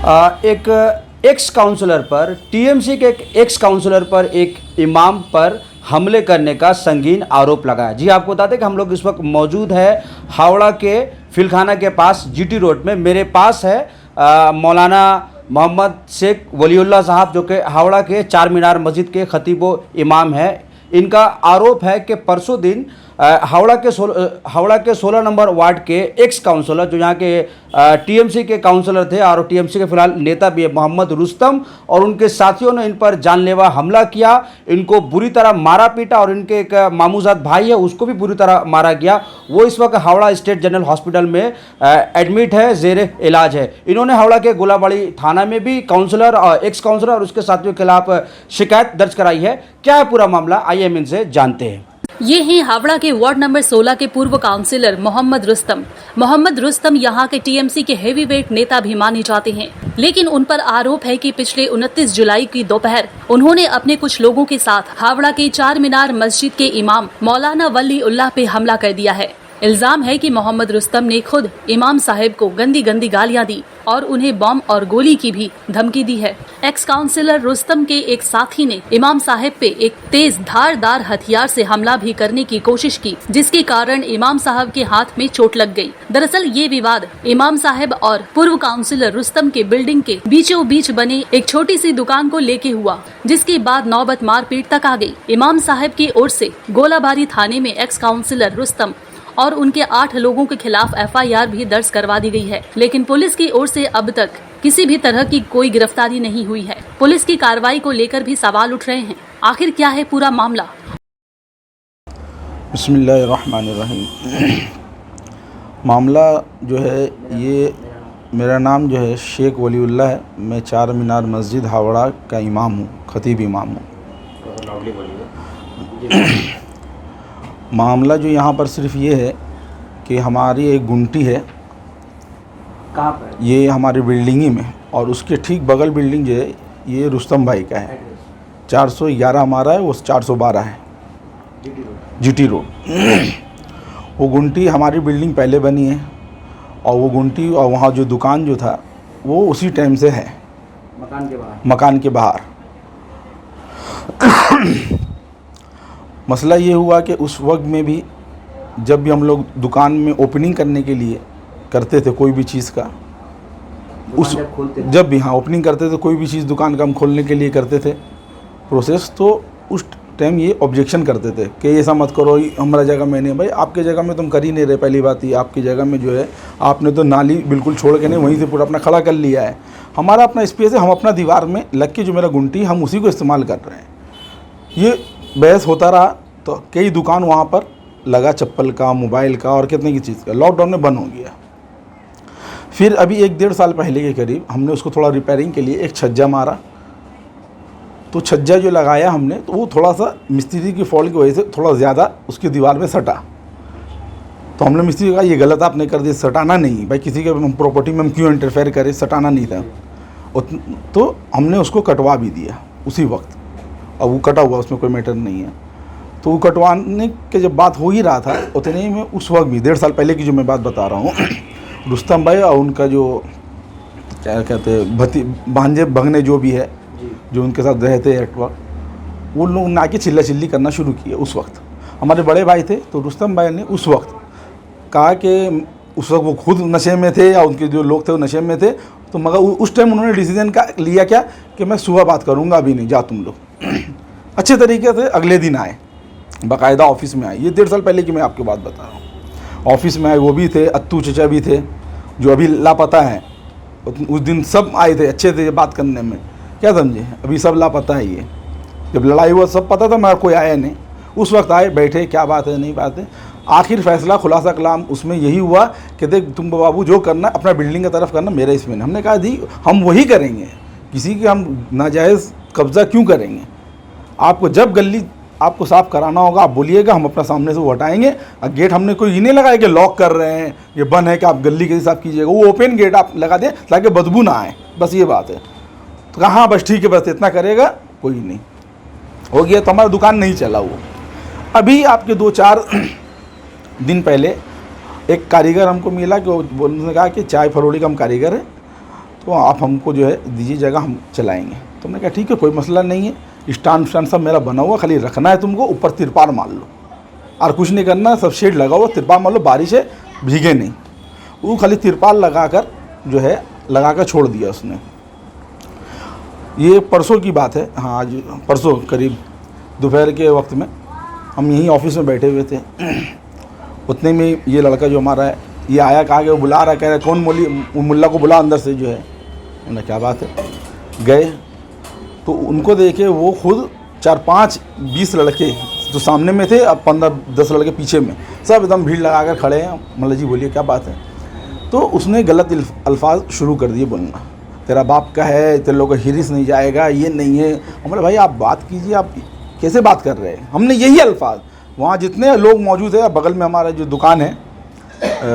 एक x counsellor पर, TMC के एक एक्स काउंसलर पर एक इमाम पर हमले करने का संगीन आरोप लगाया। जी आपको बता दें कि हम लोग इस वक्त मौजूद है हावड़ा के फिलखाना के पास, जीटी रोड में। मेरे पास है मौलाना मोहम्मद शेख वलीउल्लाह साहब, जो कि हावड़ा के चार मीनार मस्जिद के खतीब इमाम हैं। इनका आरोप है कि परसों दिन हावड़ा के 16 नंबर वार्ड के एक्स काउंसलर, जो यहाँ के टीएमसी के काउंसलर थे और टीएमसी के फिलहाल नेता भी है, मोहम्मद रुस्तम, और उनके साथियों ने इन पर जानलेवा हमला किया। इनको बुरी तरह मारा पीटा और इनके एक मामूजात भाई है, उसको भी बुरी तरह मारा गया। वो इस वक्त हावड़ा स्टेट जनरल हॉस्पिटल में एडमिट है, जेर इलाज है। इन्होंने हावड़ा के गोलाबाड़ी थाना में भी काउंसलर और एक्स काउंसलर और उसके साथियों के खिलाफ शिकायत दर्ज कराई है। क्या है पूरा मामला, आइए हम इनसे जानते हैं। ये हैं हावड़ा के वार्ड नंबर 16 के पूर्व काउंसिलर मोहम्मद रुस्तम। मोहम्मद रुस्तम यहाँ के टीएमसी के हेवीवेट नेता भी माने जाते हैं, लेकिन उन पर आरोप है कि पिछले 29 जुलाई की दोपहर उन्होंने अपने कुछ लोगों के साथ हावड़ा के चार मीनार मस्जिद के इमाम मौलाना वलीउल्लाह पे हमला कर दिया है। इल्जाम है कि मोहम्मद रुस्तम ने खुद इमाम साहब को गंदी गंदी गालियां दी और उन्हें बम और गोली की भी धमकी दी है। एक्स काउंसिलर रुस्तम के एक साथी ने इमाम साहब पे एक तेज धारदार हथियार से हमला भी करने की कोशिश की, जिसके कारण इमाम साहब के हाथ में चोट लग गई। दरअसल ये विवाद इमाम साहब और पूर्व काउंसिलर रुस्तम के बिल्डिंग के बीचों बीच बने एक छोटी सी दुकान को लेके हुआ, जिसके बाद नौबत मारपीट तक आ गई। इमाम साहब की ओर से गोलाबारी थाने में एक्स काउंसिलर रुस्तम और उनके 8 लोगों के खिलाफ एफआईआर भी दर्ज करवा दी गई है, लेकिन पुलिस की ओर से अब तक किसी भी तरह की कोई गिरफ्तारी नहीं हुई है। पुलिस की कार्रवाई को लेकर भी सवाल उठ रहे हैं। आखिर क्या है पूरा मामला? बिस्मिल्लाहिर्रहमानिर्रहीम। मामला जो है, ये मेरा नाम जो है शेख वलीउल्लाह है। मैं चार मीनार मस्जिद हावड़ा का इमाम हूँ, खतीब इमाम हूँ। मामला जो यहाँ पर सिर्फ ये है कि हमारी एक गुंटी है। कहाँ पर? ये हमारी बिल्डिंग ही में, और उसके ठीक बगल बिल्डिंग जो है ये रुस्तम भाई का है। 411 हमारा है, वो 412 है, जीटी रोड। वो गुंटी हमारी बिल्डिंग पहले बनी है, और वो गुंटी और वहाँ जो दुकान जो था वो उसी टाइम से है, मकान के बाहर। मसला ये हुआ कि उस वक्त में भी जब भी हम लोग दुकान में ओपनिंग करने के लिए करते थे कोई भी चीज़ का, जब भी ओपनिंग करते थे कोई भी चीज़ दुकान का हम खोलने के लिए करते थे प्रोसेस, तो उस टाइम ये ऑब्जेक्शन करते थे कि ऐसा मत करो, हमारा जगह में नहीं। भाई आपके जगह में तुम कर ही नहीं रहे। पहली बात ये, आपकी जगह में जो है आपने तो नाली बिल्कुल छोड़ के नहीं, वहीं से पूरा अपना खड़ा कर लिया है। हमारा अपना स्पेस है, हम अपना दीवार में लग के जो मेरा गुंटी हम उसी को इस्तेमाल कर रहे हैं। ये बहस होता रहा, तो कई दुकान वहाँ पर लगा, चप्पल का, मोबाइल का और कितने की चीज़ का। लॉकडाउन में बंद हो गया। फिर अभी 1-1.5 साल पहले के करीब हमने उसको थोड़ा रिपेयरिंग के लिए एक छज्जा मारा। तो छज्जा जो लगाया हमने, तो वो थोड़ा सा मिस्त्री की फॉल्ट की वजह से थोड़ा ज़्यादा उसकी दीवार में सटा। तो हमने मिस्त्री को कहा ये गलत आपने कर दिया, सटाना नहीं। भाई किसी के प्रॉपर्टी में हम क्यों इंटरफेयर करें, सटाना नहीं था। तो हमने उसको कटवा भी दिया उसी वक्त, और वो कटा हुआ, उसमें कोई मैटर नहीं है। तो वो कटवाने के जब बात हो ही रहा था, उतने ही में उस वक्त भी 1.5 साल पहले की जो मैं बात बता रहा हूँ, रुस्तम भाई और उनका जो क्या कहते हैं भांजे भगने जो भी है, जो उनके साथ रहते हैं एटवा, वो लोग ना के चिल्ला चिल्ली करना शुरू किए। उस वक्त हमारे बड़े भाई थे, तो रुस्तम भाई ने उस वक्त कहा कि उस वक्त वो खुद नशे में थे या उनके जो लोग थे वो नशे में थे। तो मगर उस टाइम उन्होंने डिसीजन का लिया क्या कि मैं सुबह बात करूँगा, अभी नहीं, जा तुम लोग। अच्छे तरीके से अगले दिन आए, बाकायदा ऑफिस में आए। ये 1.5 साल पहले की मैं आपकी बात बता रहा हूँ। ऑफिस में आए, वो भी थे, अत्तू चचा भी थे जो अभी लापता हैं। उस दिन सब आए थे, अच्छे थे बात करने में, क्या समझे। अभी सब लापता है। ये जब लड़ाई हुआ सब पता था, मगर कोई आया नहीं। उस वक्त आए, बैठे, क्या बात है, नहीं बात है। आखिर फैसला, खुलासा कलाम उसमें यही हुआ कि देख तुम बाबू जो करना अपना बिल्डिंग की तरफ करना, मेरा इसमें नहीं। हमने कहा जी हम वही करेंगे, किसी की हम नाजायज़ कब्ज़ा क्यों करेंगे। आपको जब गली आपको साफ़ कराना होगा आप बोलिएगा, हम अपना सामने से वो हटाएंगे। और गेट हमने कोई ये नहीं लगाया कि लॉक कर रहे हैं, ये बंद है कि आप गली कैसे साफ़ कीजिएगा। वो ओपन गेट आप लगा दें ताकि बदबू ना आए, बस ये बात है। तो कहा हाँ बस ठीक है, बस इतना करेगा, कोई नहीं, हो गया। तो हमारा दुकान नहीं चला वो। अभी आपके 2-4 दिन पहले एक कारीगर हमको मिला कि उन्होंने कहा कि चाय फरोड़ी का हम कारीगर है। तो आप हमको जो है दीजिए जगह, हम चलाएंगे। तो मैंने कहा ठीक है, कोई मसला नहीं है, स्टैंड सब मेरा बना हुआ, खाली रखना है तुमको, ऊपर तिरपाल मार लो और कुछ नहीं करना, सब शेड लगा हुआ, तिरपाल मार लो, बारिश है भीगे नहीं। वो खाली तिरपाल लगाकर जो है लगाकर छोड़ दिया उसने। ये परसों की बात है, हाँ आज परसों करीब दोपहर के वक्त में हम यहीं ऑफिस में बैठे हुए थे। उतने में ये लड़का जो हमारा है ये आया, कहा कि वो बुला रहा, कह रहा कौन मुल्ला को बुला अंदर से जो है। उन्हें क्या बात है, गए तो उनको देखे वो खुद 4-5-20 लड़के जो सामने में थे, अब 15-10 लड़के पीछे में, सब एकदम भीड़ लगा कर खड़े हैं। मतलब जी बोलिए क्या बात है। तो उसने गलत अल्फाज शुरू कर दिए बोलना, तेरा बाप का है, तेरे लोगों का हिरिस नहीं जाएगा, ये नहीं है। हमारे भाई आप बात कीजिए, आप कैसे बात कर रहे हैं। हमने यही अल्फाज, वहाँ जितने लोग मौजूद है, बगल में हमारा जो दुकान है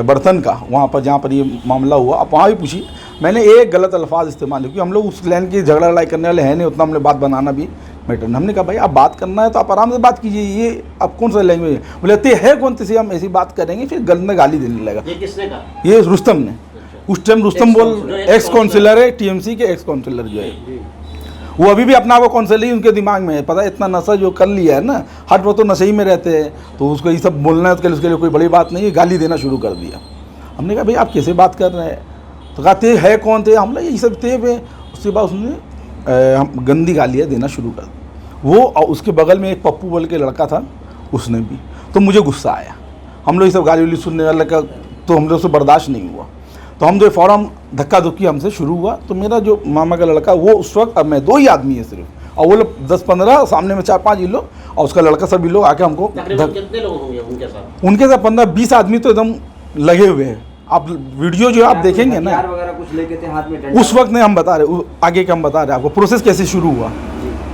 बर्तन का, वहाँ पर जहाँ पर ये मामला हुआ, आप वहाँ भी पूछिए, मैंने एक गलत अल्फाज इस्तेमाल किया, क्योंकि हम लोग उस लाइन की झगड़ा लड़ाई करने वाले हैं नहीं, उतना हमने बात बनाना भी मैटर। हमने कहा भाई आप बात करना है तो आप आराम से बात कीजिए, ये आप कौन सा लैंग्वेज है। बोले ते है कौन से हम ऐसी बात करेंगे, फिर गलत में गाली देने लगा। ये किसने कहा? ये रुस्तम ने। उस टाइम रुस्तम बोल एक्स काउंसिलर है, टीएमसी के एक्स काउंसिलर जो है, वो अभी भी अपना वो काउंसिलर ही उनके दिमाग में है। पता है इतना नशा जो कर लिया है ना, हर वो तो नशे ही में रहते हैं, तो उसको ये सब बोलना है उसके लिए कोई बड़ी बात नहीं है, गाली देना शुरू कर दिया। हमने कहा भाई आप कैसे बात कर रहे हैं, तो कहा ते है कौन थे, हम लोग यही सब थे पे। उसके बाद उसने गंदी गालियाँ देना शुरू कर दी। वो और उसके बगल में एक पप्पू बोल के लड़का था, उसने भी। तो मुझे गुस्सा आया, हम लोग ये सब गाली वाली सुनने वाले का, तो हम लोग से बर्दाश्त नहीं हुआ। तो हम जो फ़ौरन धक्का धुक्की हमसे शुरू हुआ। तो मेरा जो मामा का लड़का, वो उस वक्त, अब मैं 2 ही आदमी है सिर्फ, और वो लोग 10-15, सामने में 4-5 ही लोग, और उसका लड़का, सभी लोग आके हमको कितने लोग होंगे उनके साथ? उनके साथ 15-20 आदमी तो एकदम लगे हुए हैं। आप वीडियो जो आप देखेंगे ना, कुछ लेके थे हाथ में, उस वक्त नहीं हम बता रहे, आगे का हम बता रहे आपको प्रोसेस कैसे शुरू हुआ।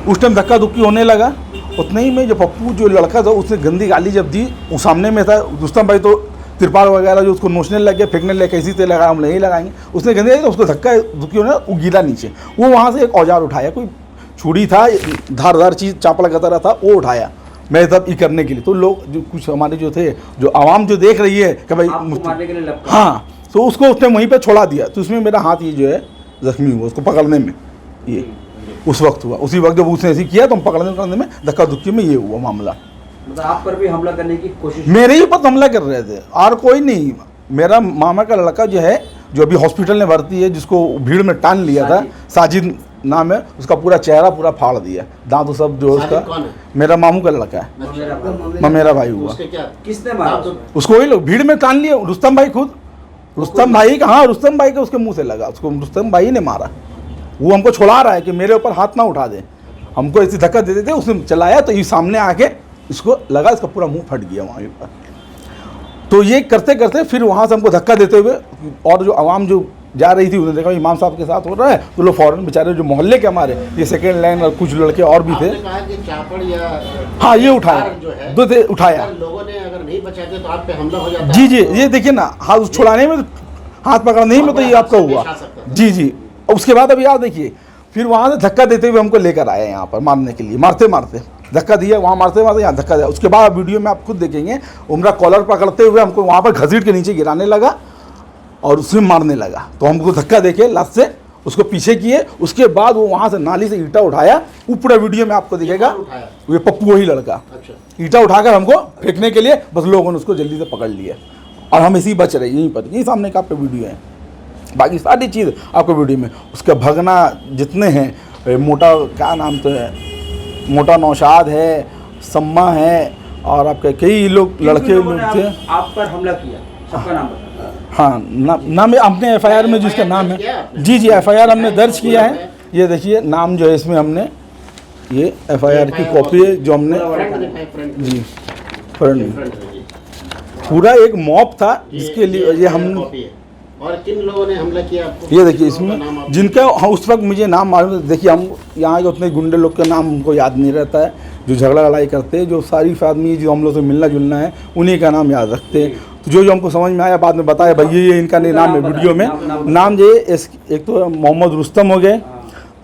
उस टाइम धक्का धुक्की होने लगा। उतने ही में जो पप्पू जो लड़का था, उसने गंदी गाली जब दी, वो सामने में था रुस्तम भाई, तो तिरपाल वगैरह जो उसको नोचने लग गया, फेंकने लगे, कैसी तेल लगा, हम नहीं लगाएंगे। उसने गंदी गाली तो उसको धक्का धुक्की होने, वो गिरा नीचे। वो वहाँ से एक औजार उठाया, कोई छुरी था, धारदार चीज़, चापड़ा गतरा था, वो उठाया मैं तब ये करने के लिए। तो लोग जो कुछ हमारे जो थे, जो आवाम जो देख रही है कि भाई मारने के लिए हाँ, तो उसको उसने वहीं पे छोड़ा दिया। तो उसमें मेरा हाथ ये जो है जख्मी हुआ, उसको पकड़ने में, ये उस वक्त हुआ। उसी वक्त जब उसने ऐसे किया तो हम पकड़ने में धक्का धुक्की में ये हुआ मामला। मतलब आप पर भी हमला करने की कोशिश? मेरे ही ऊपर हमला कर रहे थे और कोई नहीं। मेरा मामा का लड़का जो है, जो अभी हॉस्पिटल में भर्ती है, जिसको भीड़ में टान लिया था, साजिद नाम है उसका, पूरा चेहरा पूरा फाड़ दिया, दांत सब जो उसका। मेरा मामू का लड़का है, मेरा भाई हुआ। किसने मारा उसको? वही लोग भीड़ में टान लिए, रुस्तम भाई खुद, रुस्तम भाई का, हाँ रुस्तम भाई का उसके मुंह से लगा, उसको रुस्तम भाई ने मारा। वो हमको छुड़ा रहा है कि मेरे ऊपर हाथ ना उठा दे, हमको ऐसी धक्का देते थे। उसने चलाया तो ये सामने आके इसको लगा, इसका पूरा मुंह फट गया वहाँ पर। तो ये करते करते फिर वहाँ से हमको धक्का देते हुए, और जो आवाम जो जा रही थी उसने देखा इमाम साहब के साथ हो रहा है, तो लोग फ़ौरन बेचारे जो मोहल्ले के हमारे, ये सेकेंड लाइन और कुछ लड़के और भी थे, कहा कि चापड़ या हाँ ये उठाया, जो है, दो थे उठाया। लोगों ने अगर नहीं बचाते तो आप पे हमला हो जाता। जी जी, ये देखिए ना, हाथ छुड़ाने में, हाथ पकड़ने में तो ये आपका हुआ। जी जी। उसके बाद अभी आप देखिए, फिर वहाँ से धक्का देते हुए हमको लेकर आए यहाँ पर मारने के लिए, मारते मारते धक्का दिया, वहाँ मारते मारते यहाँ धक्का दिया। उसके बाद वीडियो में आप खुद देखेंगे, उमरा कॉलर पकड़ते हुए हमको वहाँ पर घसीट के नीचे गिराने लगा और उसमें मारने लगा। तो हमको धक्का देके लास्ट से उसको पीछे किए। उसके बाद वो वहाँ से नाली से ईंटा उठाया, वो पूरा वीडियो में आपको दिखेगा। ये पप्पू वही लड़का, ईंटा उठाकर हमको फेंकने के लिए, बस लोगों ने उसको जल्दी से पकड़ लिया और हम इसी बच रहे, यहीं पर, यहीं सामने का आपका वीडियो है। बाकी सारी चीज़ आपको वीडियो में, उसका भगना जितने हैं, मोटा क्या नाम तो है, मोटा नौशाद है, सम्मा है, और आपके कई लोग लड़के लोग थे। आप पर हमला किया, सबका नाम बताओ। हाँ, नाम हमने एफआईआर में जिसका नाम है, जी जी एफआईआर हमने दर्ज किया है। ये देखिए नाम जो है इसमें हमने, ये एफआईआर की कॉपी है जो हमने, जी फ्रंट, पूरा एक मॉब था जिसके लिए ये हम। और किन लोगों ने हमला किया आपको? ये देखिए इसमें जिनका, हाँ उस वक्त मुझे नाम मालूम है। देखिए हम यहाँ के उतने गुंडे लोग का नाम हमको याद नहीं रहता है, जो झगड़ा लड़ाई करते हैं, जो सारी आदमी जो हम लोग से मिलना जुलना है, उन्हीं का नाम याद रखते हैं। तो जो हमको समझ में आया बाद में बताया भाई ये इनका नाम है वीडियो में। नाम जो एक तो मोहम्मद रुस्तम हो गए,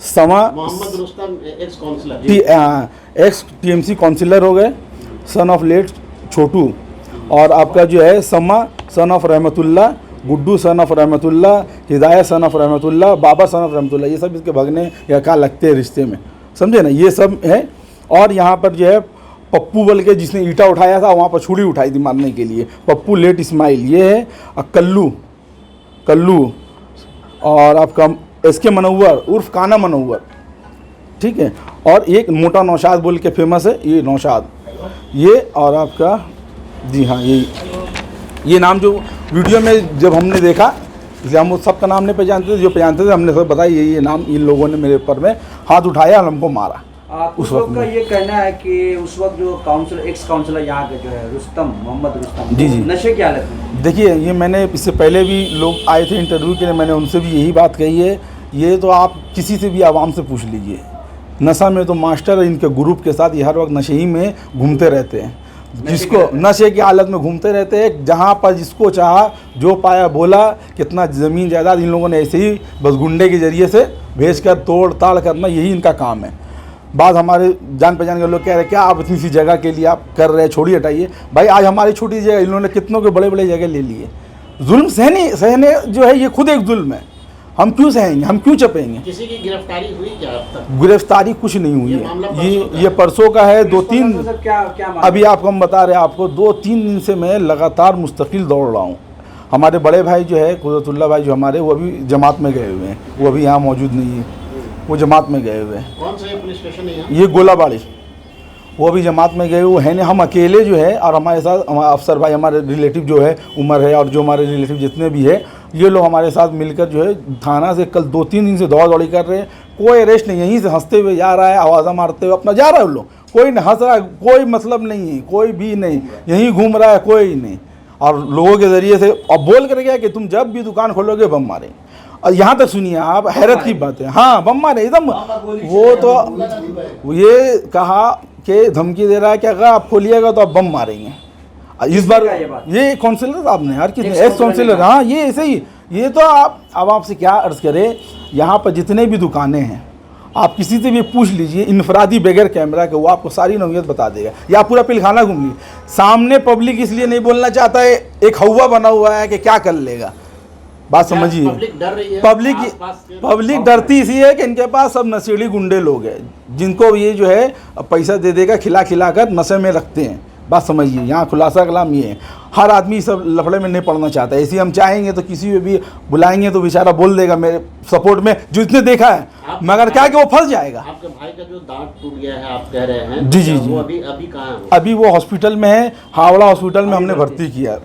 समा Mohammad Rustam ex councillor, ex TMC councillor हो गए, सन ऑफ लेट छोटू, और आपका जो है Sama son of Rahmatullah, Guddu son of Rahmatullah, Hidayat son of Rahmatullah, Babar son of Rahmatullah, ये सब इसके भगने या क्या लगते हैं रिश्ते में, समझे ना, ये सब है। और यहाँ पर जो है पप्पू बल के जिसने ईटा उठाया था वहाँ पर छुरी उठाई थी मारने के लिए, पप्पू लेट इस्माइल ये है। कल्लू और आपका एसके मनव्वर उर्फ काना मनव्वर, ठीक है। और एक मोटा नौशाद बोल के फेमस है, ये नौशाद ये। और आपका जी हाँ ये नाम जो वीडियो में जब हमने देखा, इसलिए हम उस सबका नाम नहीं पहचानते थे, जो पहचानते थे हमने सब बताया ये नाम, इन लोगों ने मेरे ऊपर में हाथ उठाया और हमको मारा। उस वक्त का ये कहना है कि उस वक्त जो काउंसलर एक्स काउंसलर यहाँ के जो है रुस्तम, मोहम्मद रुस्तम, जी नशे की हालत में। देखिए ये मैंने इससे पहले भी लोग आए थे इंटरव्यू के लिए, मैंने उनसे भी यही बात कही है, ये तो आप किसी से भी आवाम से पूछ लीजिए, नशा में तो मास्टर इनके ग्रुप के साथ ये हर वक्त नशे ही में घूमते रहते हैं, जिसको नशे की हालत में घूमते रहते हैं। जहाँ पर जिसको चाहा जो पाया बोला, कितना ज़मीन जायदाद इन लोगों ने ऐसे ही बस गुंडे के ज़रिए से भेज कर तोड़ ताड़ करना, यही इनका काम है। बाद हमारे जान पहचान के लोग कह रहे हैं क्या आप इतनी सी जगह के लिए आप कर रहे हैं, छोड़िए हटाइए। भाई आज हमारी छोटी जगह इन्होंने कितनों के बड़े बड़े जगह ले लिए। जुल्म सहने जो है ये खुद एक जुल्म है, हम क्यों सहेंगे, हम क्यों चपेंगे। किसी की गिरफ्तारी हुई क्या अब तक? गिरफ्तारी कुछ नहीं हुई है, ये परसों का है। 2-3 अभी आपको हम बता रहे हैं, आपको 2-3 दिन से मैं लगातार मुस्तकिल दौड़ रहा हूँ। हमारे बड़े भाई जो है कुदरतुल्लाह भाई जो हमारे, वो अभी जमात में गए हुए हैं, वो अभी यहाँ मौजूद नहीं है, वो जमात में गए हुए हैं। कौन सा ये पुलिस स्टेशन है यहाँ? ये गोलाबाड़ी, वो अभी जमात में गए हुए हैं। हम अकेले जो है और हमारे साथ हमारे अफसर भाई, हमारे रिलेटिव जो है उमर है और जो हमारे रिलेटिव जितने भी है, ये लोग हमारे साथ मिलकर जो है थाना से कल 2-3 दिन से दौड़ी कर रहे हैं। कोई अरेस्ट नहीं, यहीं से हंसते हुए जा रहा है, आवाज़ा मारते हुए अपना जा रहा है। लोग कोई नहीं हंस रहा है, कोई मतलब नहीं है, कोई भी नहीं, यहीं घूम रहा है, कोई नहीं। और लोगों के ज़रिए से अब बोल कर गया कि तुम जब भी दुकान खोलोगे बम मारेंगे। और यहाँ तक सुनिए आप, हैरत की बात है, हाँ बम मारे एकदम। वो तो ये कहा कि धमकी दे रहा है कि अगर आप खोलिएगा तो आप बम मारेंगे। इस बार ये काउंसिलर साहब ने, हर किसी एक्स काउंसिलर, हाँ ये ऐसे ही। ये तो आप अब आपसे क्या अर्ज़ करें, यहाँ पर जितने भी दुकानें हैं आप किसी से भी पूछ लीजिए इनफरादी बगैर कैमरा के, वो आपको सारी नौयत बता देगा। या पूरा पिलखाना घूम लीजिए, सामने पब्लिक इसलिए नहीं बोलना चाहता है, एक हवा बना हुआ है कि क्या कर लेगा। बात समझिए, पब्लिक डर रही है, पब्लिक डरती इसी है कि इनके पास सब नशेड़ी गुंडे लोग हैं, जिनको ये जो है पैसा दे देगा, खिला कर नशे में रखते हैं। बात समझिए, यहाँ खुलासा कलाम ये है, हर आदमी सब लफड़े में नहीं पड़ना चाहता है। ऐसे हम चाहेंगे तो किसी को भी बुलाएंगे तो बेचारा बोल देगा मेरे सपोर्ट में, जो इसने देखा है, मगर क्या कि वो फंस जाएगा। आपके भाई का जो दांत टूट गया है आप कह रहे हैं, जी जी वो जी, अभी कहाँ है? अभी वो हॉस्पिटल में है, हावड़ा हॉस्पिटल में हमने भर्ती किया।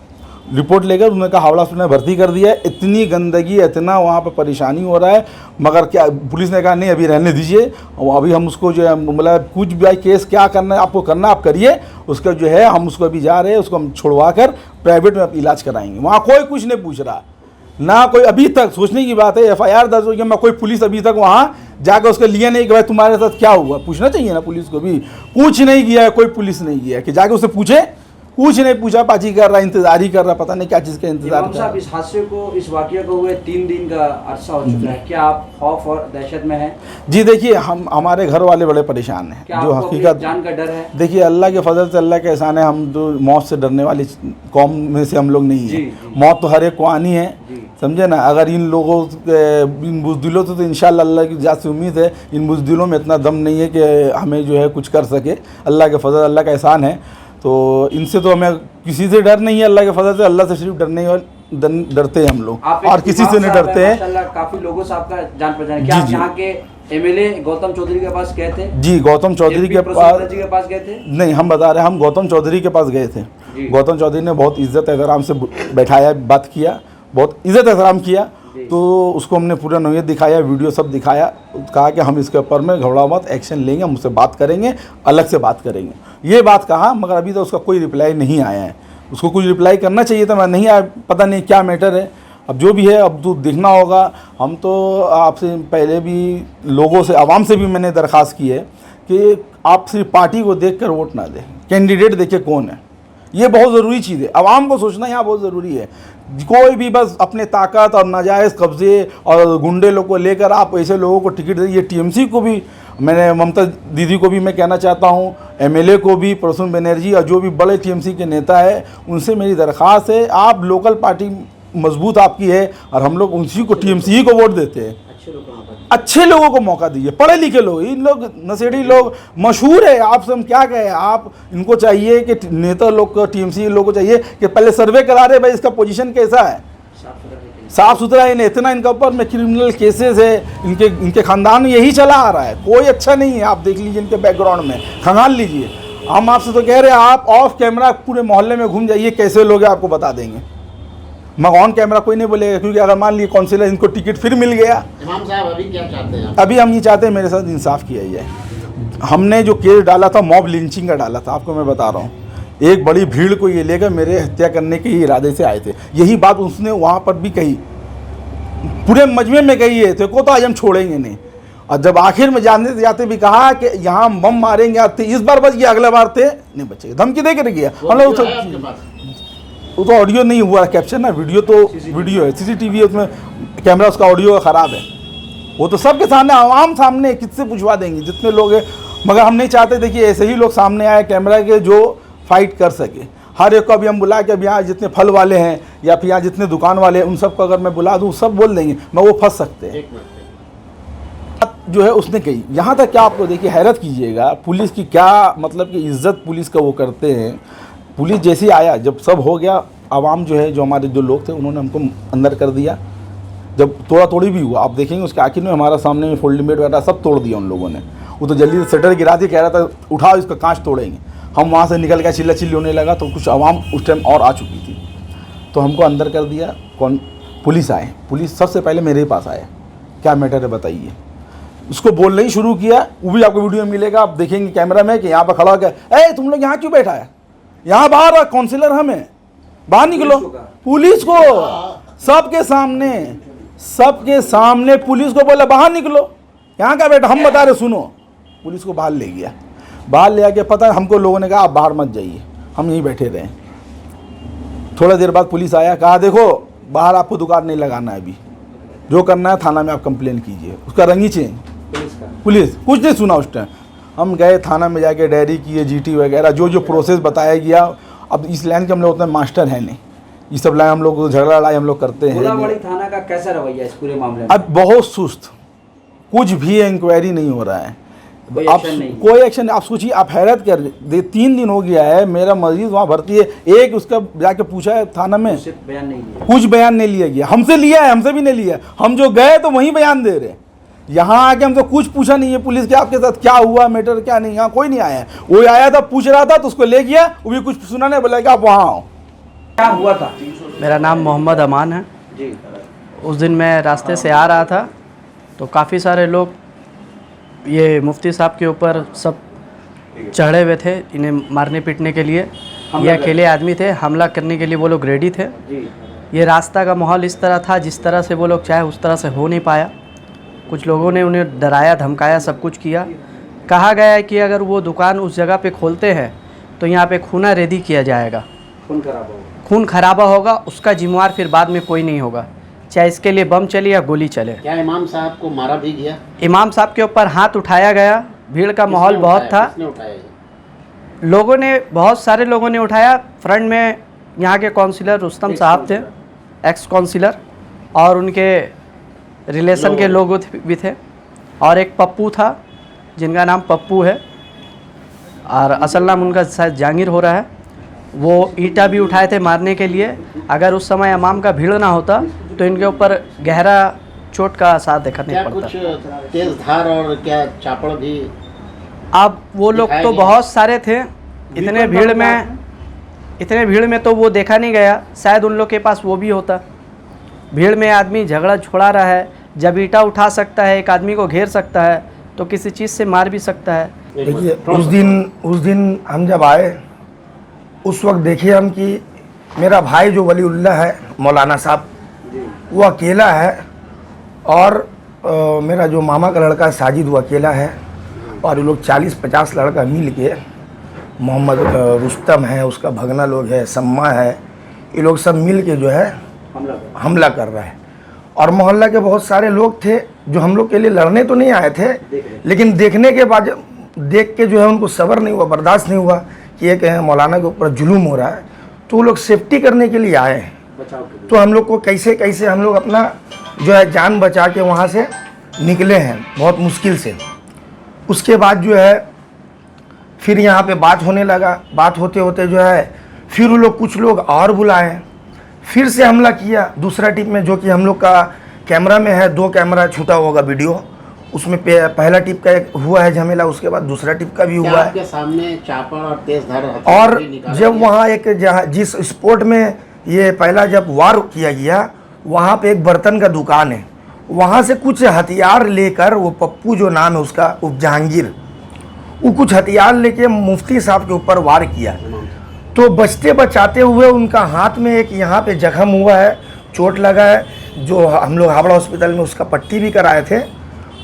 रिपोर्ट लेकर उन्होंने कहा हावड़ा हॉस्पिटल में भर्ती कर दिया है। इतनी गंदगी, इतना वहाँ पर परेशानी हो रहा है, मगर क्या पुलिस ने कहा नहीं अभी रहने दीजिए, अभी हम उसको जो है मतलब कुछ भी केस क्या करना है आपको करना आप करिए, उसका जो है हम उसको अभी जा रहे हैं, उसको हम छुड़वा कर प्राइवेट में इलाज कराएंगे। वहाँ कोई कुछ नहीं पूछ रहा ना, कोई अभी तक सोचने की बात है। FIR दर्ज हो गया, मैं कोई पुलिस अभी तक वहाँ जाकर उसके लिए नहीं कि भाई तुम्हारे साथ क्या हुआ, पूछना चाहिए ना पुलिस को भी। कुछ नहीं किया है, कोई पुलिस नहीं किया कि जाके उससे पूछे, कुछ नहीं पूछा, पाची कर रहा, इंतजार ही कर रहा, पता नहीं क्या चीज़ का इंतजार कर रहा। इस हादसे को, इस वाकये को हुए 3 दिन का अरसा हो चुका है, क्या आप खौफ और दहशत में हैं? जी देखिए, हमारे घर वाले बड़े परेशान हैं, जो हकीकत जान का डर है। देखिए अल्लाह के फजल से, अल्लाह के एहसान है, हम जो मौत से डरने वाली कौम में से हम लोग नहीं हैं। मौत तो हर एक को आनी है, समझे ना। अगर इन लोगों इन बुज़दिलों से तो इंशाअल्लाह अल्लाह की ज़्यादा उम्मीद है, इन बुज़दिलों में इतना दम नहीं है कि हमें जो है कुछ कर सके। अल्लाह के फजल, अल्लाह का एहसान है, तो इनसे तो हमें किसी से डर नहीं है। अल्लाह के फजल से अल्लाह से सिर्फ डरने और डरते हैं हम लोग, और किसी से नहीं डरते हैं। माशाल्लाह काफी लोगों से आपका जान पहचान है। क्या आप यहाँ के MLA गौतम चौधरी के पास गए थे? जी, गौतम चौधरी के पास गए थे। नहीं, हम बता रहे हैं, हम गौतम चौधरी के पास गए थे। गौतम चौधरी ने बहुत इज्जत एहतराम से बैठाया, बात किया, बहुत इज्जत एहतराम किया, तो उसको हमने पूरा नौयत दिखाया, वीडियो सब दिखाया, कहा कि हम इसके ऊपर में घबराओ मत, एक्शन लेंगे, हम उससे बात करेंगे, अलग से बात करेंगे, ये बात कहा। मगर अभी तो उसका कोई रिप्लाई नहीं आया है। उसको कुछ रिप्लाई करना चाहिए था, मैं नहीं आया, पता नहीं क्या मैटर है। अब जो भी है, अब तो देखना होगा। हम तो आपसे पहले भी लोगों से, आवाम से भी मैंने दरख्वास्त की है कि आप सिर्फ पार्टी को देख कर वोट ना दें, कैंडिडेट देखे कौन है, ये बहुत ज़रूरी चीज़ है। आवाम को सोचना यहाँ बहुत ज़रूरी है। कोई भी बस अपने ताकत और नाजायज़ कब्ज़े और गुंडे लोग को लेकर आप ऐसे लोगों को टिकट दे। ये TMC को भी, मैंने ममता दीदी को भी मैं कहना चाहता हूँ, MLA को भी, प्रसून बनर्जी और जो भी बड़े TMC के नेता है, उनसे मेरी दरख्वास्त है, आप लोकल पार्टी मजबूत आपकी है और हम लोग उसी को टीएमसी ही को वोट देते हैं। अच्छे लोगों को अच्छे लोगों को मौका दीजिए, पढ़े लिखे लोग, इन लोग नशेड़ी लोग मशहूर है, आपसे हम क्या कहें। आप इनको चाहिए कि नेता लोग को, टीएमसी लोग को चाहिए कि पहले सर्वे करा रहे भाई इसका पोजीशन कैसा है, साफ सुथरा है, इतना इनका ऊपर में क्रिमिनल केसेस है, इनके खानदान में यही चला आ रहा है, कोई अच्छा नहीं है। आप देख लीजिए इनके बैकग्राउंड में, खंगाल लीजिए। हम आपसे तो कह रहे हैं आप ऑफ कैमरा पूरे मोहल्ले में घूम जाइए, कैसे लोग हैं आपको बता देंगे। मगर ऑन कैमरा कोई नहीं बोलेगा, क्योंकि अगर मान लीजिए काउंसिलर इनको टिकट फिर मिल गया। इमाम साहब अभी क्या चाहते हैं आप? अभी हम ये चाहते हैं मेरे साथ इंसाफ किया जाए। हमने जो केस डाला था मॉब लिंचिंग का डाला था, आपको मैं बता रहा हूँ, एक बड़ी भीड़ को ये लेकर मेरे हत्या करने के ही इरादे से आए थे। यही बात उसने वहाँ पर भी कही, पूरे मजमे में कही है, को तो आज हम छोड़ेंगे नहीं। और जब आखिर में जाने जाते भी कहा कि यहाँ बम मारेंगे, आते इस बार बच गया, अगला बार थे नहीं बचेगा, धमकी दे के गया। हम लोग वो तो ऑडियो नहीं हुआ कैप्चर ना, वीडियो तो वीडियो है, सीसीटीवी है, उसमें कैमरा उसका ऑडियो ख़राब है। वो तो सबके सामने, आवाम सामने, किससे पूछवा देंगे जितने लोग हैं। मगर हम नहीं चाहते देखिए ऐसे ही लोग सामने आए कैमरा के जो फाइट कर सके। हर एक को अभी हम बुला के, अब यहाँ जितने फल वाले हैं या फिर यहाँ जितने दुकान वाले हैं उन सबको अगर मैं बुला दूँ सब बोल देंगे, मैं वो फंस सकते हैं। जो है उसने कही, यहाँ तक क्या आपको देखिए हैरत कीजिएगा, पुलिस की क्या मतलब कि इज्जत पुलिस का वो करते हैं। पुलिस जैसे ही आया, जब सब हो गया, आवाम जो है, जो हमारे जो लोग थे उन्होंने हमको अंदर कर दिया। जब तोड़ा तोड़ी भी हुआ, आप देखेंगे उसके आखिर में हमारा सामने में फोल्डिंग बेड वगैरह सब तोड़ दिया उन लोगों ने। वो तो जल्दी से शटर गिरा दिया, कह रहा था उठाओ इसका कांच तोड़ेंगे। हम वहाँ से निकल गया, चिल्ला चिल्ली होने लगा, तो कुछ आवाम उस टाइम और आ चुकी थी, तो हमको अंदर कर दिया। कौन पुलिस आए, पुलिस सबसे पहले मेरे पास आया, क्या मैटर है बताइए। उसको बोलना ही शुरू किया, वो भी आपको वीडियो में मिलेगा, आप देखेंगे कैमरा में कि यहाँ पर खड़ा होकर, ए तुम लोग यहाँ क्यों बैठा है, यहाँ बाहर काउंसिलर हमें, बाहर निकलो। पुलिस को सबके सामने पुलिस को बोला बाहर निकलो, यहाँ क्या बैठा, हम बता रहे सुनो। पुलिस को बाहर ले गया, बाहर ले आके पता है हमको लोगों ने कहा आप बाहर मत जाइए, हम यहीं बैठे रहे। थोड़ा देर बाद पुलिस आया, कहा देखो बाहर आपको दुकान नहीं लगाना है, अभी जो करना है थाना में आप कंप्लेन कीजिए। उसका रंग ही चेंज, पुलिस कुछ नहीं सुना उस टाइम। हम गए थाना में, जाके डायरी किए, जीटी वगैरह, जो जो प्रोसेस बताया गया। अब इस लाइन के हम लोग उतने मास्टर हैं नहीं, ये सब लाइन हम लोग झगड़ा लड़ाई हम लोग करते हैं। गोलावाड़ी थाना का कैसा रवैया इस पूरे मामले में? अब बहुत सुस्त, कुछ भी इंक्वायरी नहीं हो रहा है, कोई आप एक्शन नहीं। कोई एक्शन नहीं। आप सोचिए, आप हैरत कर दे, 3 दिन हो गया है मेरा मरीज वहाँ भर्ती है, एक उसका जाके पूछा है थाना में, बयान नहीं लिया, कुछ बयान नहीं लिया गया। हमसे लिया है, हमसे भी नहीं लिया, हम जो गए तो वहीं बयान दे रहे। यहाँ आके हमसे कुछ पूछा नहीं है पुलिस के, आपके साथ क्या हुआ मैटर क्या नहीं, यहाँ कोई नहीं आया है। वो आया था पूछ रहा था तो उसको ले गया, वो भी कुछ सुना नहीं, बोला कि आप वहाँ आओ। क्या हुआ था? मेरा नाम मोहम्मद अमान है जी। उस दिन मैं रास्ते से आ रहा था तो काफ़ी सारे लोग ये मुफ्ती साहब के ऊपर सब चढ़े हुए थे इन्हें मारने पीटने के लिए। ये अकेले आदमी थे, हमला करने के लिए वो लोग रेडी थे। जी। ये रास्ता का माहौल इस तरह था जिस तरह से वो लोग चाहे उस तरह से हो नहीं पाया। कुछ लोगों ने उन्हें डराया धमकाया, सब कुछ किया। कहा गया है कि अगर वो दुकान उस जगह पे खोलते हैं तो यहाँ पे खूना रेदी किया जाएगा, खून खराबा होगा, उसका जिम्मेवार फिर बाद में कोई नहीं होगा, चाहे इसके लिए बम चले या गोली चले। क्या इमाम साहब को मारा भी गया? इमाम साहब के ऊपर हाथ उठाया गया, भीड़ का माहौल बहुत था, किसने उठाया? लोगों ने, बहुत सारे लोगों ने उठाया। फ्रंट में यहाँ के काउंसिलर रुस्तम साहब थे, एक्स काउंसिलर, और उनके रिलेशन के लोग भी थे, और एक पप्पू था जिनका नाम पप्पू है और असल नाम उनका शायद जहांगीर हो रहा है। वो ईंटा भी उठाए थे मारने के लिए। अगर उस समय इमाम का भीड़ ना होता तो इनके ऊपर गहरा चोट का आसार देखा नहीं क्या पड़ता। कुछ तेज धार और क्या चापड़ भी? अब वो लोग तो बहुत सारे थे, इतने भीड़ में तो वो देखा नहीं गया, शायद उन लोग के पास वो भी होता। भीड़ में आदमी झगड़ा छुड़ा रहा है, जब ईंटा उठा सकता है, एक आदमी को घेर सकता है तो किसी चीज़ से मार भी सकता है। देखिए उस दिन हम जब आए उस वक्त देखिए हम कि मेरा भाई जो वलीउल्लाह है मौलाना साहब, वो अकेला है, और मेरा जो मामा का लड़का साजिद वो अकेला है, और ये लोग 40-50 लड़का मिल के, मोहम्मद रुस्तम है, उसका भगना लोग है, सम्मा है, ये लोग सब मिल के जो है हमला कर रहा है। और मोहल्ला के बहुत सारे लोग थे जो हम लोग के लिए लड़ने तो नहीं आए थे, लेकिन देखने के बाद देख के जो है उनको सब्र नहीं हुआ, बर्दाश्त नहीं हुआ कि एक मौलाना के ऊपर जुलूम हो रहा है, तो वो लोग सेफ्टी करने के लिए आए हैं। बचाव के लिए। तो हम लोग को कैसे कैसे हम लोग अपना जो है जान बचा के वहाँ से निकले हैं, बहुत मुश्किल से। उसके बाद जो है फिर यहाँ पे बात होने लगा, बात होते होते जो है फिर वो लोग कुछ लोग और बुलाए, फिर से हमला किया दूसरा टीम में, जो कि हम लोग का कैमरा में है। 2 कैमरा छूटा होगा वीडियो, उसमें पहला टिप का एक हुआ है झमेला, उसके बाद दूसरा टिप का भी क्या हुआ है। आपके सामने चापड़ और तेज धार हथियार और भी निकाला जब गया? वहाँ एक जहाँ जिस स्पोर्ट में ये पहला जब वार किया गया, वहाँ पे एक बर्तन का दुकान है, वहाँ से कुछ हथियार लेकर वो पप्पू जो नाम है उसका, उप जहांगीर, वो कुछ हथियार लेके मुफ्ती साहब के ऊपर वार किया। तो बचते बचाते हुए उनका हाथ में एक यहाँ पे जख्म हुआ है, चोट लगा है, जो हम लोग हावड़ा हॉस्पिटल में उसका पट्टी भी कराए थे,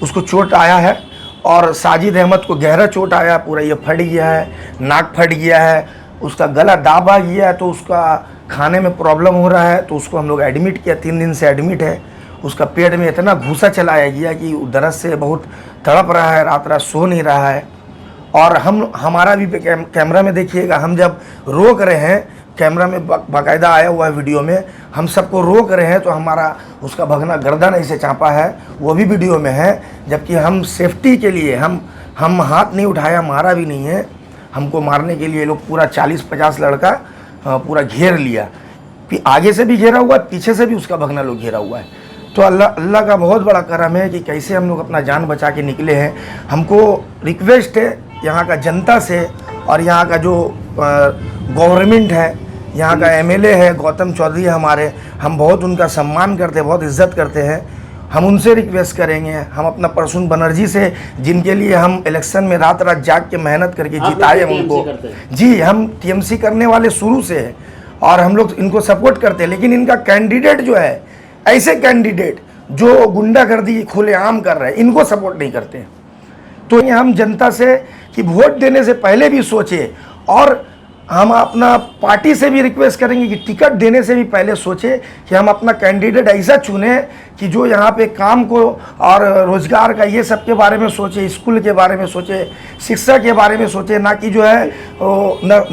उसको चोट आया है। और साजिद अहमद को गहरा चोट आया, पूरा ये फट गया है, नाक फट गया है, उसका गला दाबा गया है, तो उसका खाने में प्रॉब्लम हो रहा है, तो उसको हम लोग एडमिट किया, 3 दिन से एडमिट है। उसका पेट में इतना घूसा चलाया गया कि दर्द से बहुत तड़प रहा है, रात रात सो नहीं रहा है। और हमारा भी कैमरा में देखिएगा, हम जब रोक रहे हैं, कैमरा में बाकायदा आया हुआ है वीडियो में, हम सबको रोक रहे हैं तो हमारा उसका भगना गर्दन ऐसे चाँपा है, वो भी वीडियो में है। जबकि हम सेफ्टी के लिए हम हाथ नहीं उठाया, मारा भी नहीं है। हमको मारने के लिए लोग पूरा 40-50 लड़का पूरा घेर लिया, फिर आगे से भी घेरा हुआ है, पीछे से भी उसका भगना लोग घेरा हुआ है। तो अल्लाह का बहुत बड़ा करम है कि कैसे हम लोग अपना जान बचा के निकले हैं। हमको रिक्वेस्ट है यहाँ का जनता से और यहाँ का जो गवर्नमेंट है, यहाँ का एमएलए है गौतम चौधरी हमारे, हम बहुत उनका सम्मान करते हैं, बहुत इज्जत करते हैं। हम उनसे रिक्वेस्ट करेंगे, हम अपना परसून बनर्जी से, जिनके लिए हम इलेक्शन में रात रात जाग के मेहनत करके आप जिताए लोग हम उनको। TMC करते हैं? जी, हम टीएमसी करने वाले शुरू से हैं और हम लोग इनको सपोर्ट करते हैं। लेकिन इनका कैंडिडेट जो है, ऐसे कैंडिडेट जो गुंडागर्दी खुलेआम कर रहे हैं, इनको सपोर्ट नहीं करते। तो ये हम जनता से कि वोट देने से पहले भी सोचे, और हम अपना पार्टी से भी रिक्वेस्ट करेंगे कि टिकट देने से भी पहले सोचे कि हम अपना कैंडिडेट ऐसा चुने कि जो यहाँ पे काम को और रोजगार का ये सब के बारे में सोचे, स्कूल के बारे में सोचे, शिक्षा के बारे में सोचे, ना कि जो है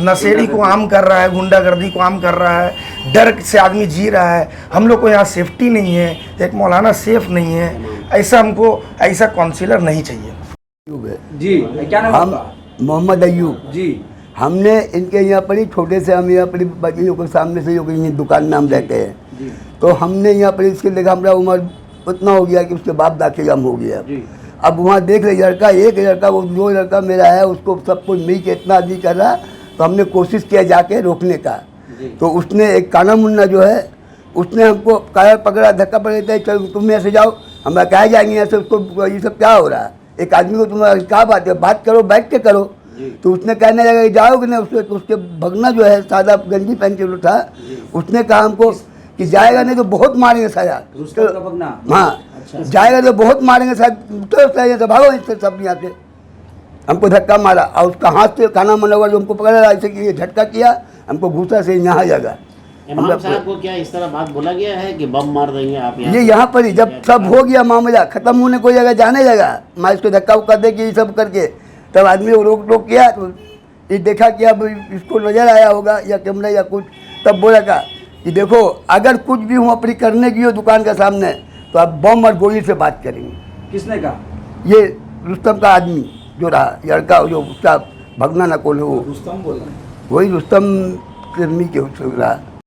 नशेड़ी को आम कर रहा है, गुंडागर्दी को आम कर रहा है, डर से आदमी जी रहा है। हम लोग को यहाँ सेफ्टी नहीं है, एक मौलाना सेफ नहीं है, ऐसा हमको ऐसा काउंसिलर नहीं चाहिए। जी, क्या नाम है हम आपका? मोहम्मद अयूब जी, हमने इनके यहाँ पर ही छोटे से, हम यहाँ पर बच्चियों के सामने से जो यहीं दुकान में हम रहते हैं, जी, तो हमने यहाँ पर इसके देखा, हमारा उम्र उतना हो गया कि उसके बाप दाखिल हम हो गया। जी, अब वहाँ देख रहे लड़का, एक लड़का, वो 2 लड़का मेरा है, उसको सब कुछ मिल के इतना आदमी कर रहा, तो हमने कोशिश किया जाके रोकने का। तो उसने एक काना मुन्ना जो है, उसने हमको काया पकड़ा, धक्का पड़ देता है, चलो तुम यहाँ से जाओ, हम कहा जाएंगे यहाँ से, उसको ये सब क्या हो रहा है, एक आदमी को तुम्हारा क्या बात है, बात करो, बैठ के करो। तो उसने कहने लगा कि जाओगे ना, उसके भगना जो है सादा गंजी पहन के था, उसने कहा हमको कि जाएगा नहीं तो बहुत मारेंगे शायद। रुस्तम का भगना? हाँ, जाएगा तो बहुत मारेंगे शायद, तो भागो इससे सब यहाँ से। हमको धक्का मारा और उसका हाथ से खाना मनोवर जो हमको पकड़ा, ऐसे कि झटका किया, हमको घूसा से यहाँ जगह। इमाम साहब को क्या इस तरह बात बोला गया है कि बम मार देंगे आप ये यहाँ पर ही जब सब हो गया मामला खत्म होने कोई जगह जाने लगा, मैं इसको धक्का उक्का दे के ये सब करके, तब आदमी को रोक टोक किया, तो ये देखा कि अब इसको नज़र आया होगा या कैमरा या कुछ, तब बोला का कि देखो अगर कुछ भी हम अपनी करने की हो दुकान के सामने, तो आप बम और गोली से बात करेंगे। किसने कहा? ये रुस्तम का आदमी जो रहा, लड़का जो उसका भगना ना कौन है, वो रुस्तम बोल रहे हैं। वही रुस्तम के रहा।